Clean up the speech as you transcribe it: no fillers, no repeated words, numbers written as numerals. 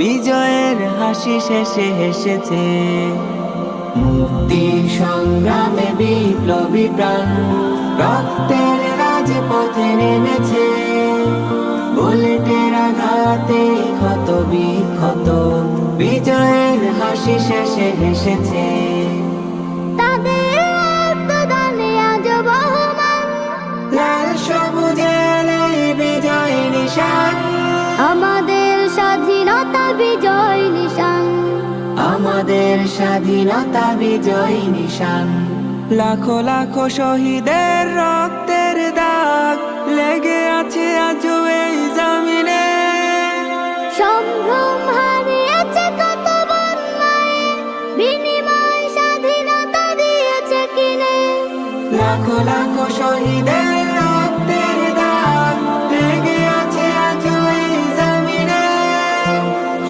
বিজয়ের হাসি শেষে হেসেছে। মুক্তির সংগ্রামে বিপ্লবী প্রাণ রক্তের রাজপথে নেমেছে। বুলেটের আঘাতে ক্ষত বিক্ষত বিজয়ের হাসি শেষে হেসেছে। তাদের রক্তদানে আজ বহমান লাল সবুজের এই বিজয় নিশান, আমাদের স্বাধীনতা বিজয় নিশান। আমাদের স্বাধীনতা বিজয় নিশান। লাখো লাখো শহীদের রক্তের দাগ লেগে আছে আজও এই জমিনে। সম্ভ্রম হারিয়েছে কত বন্যায়, বিনিময় স্বাধীনতা দিয়েছে কিনে। লাখো লাখো শহীদের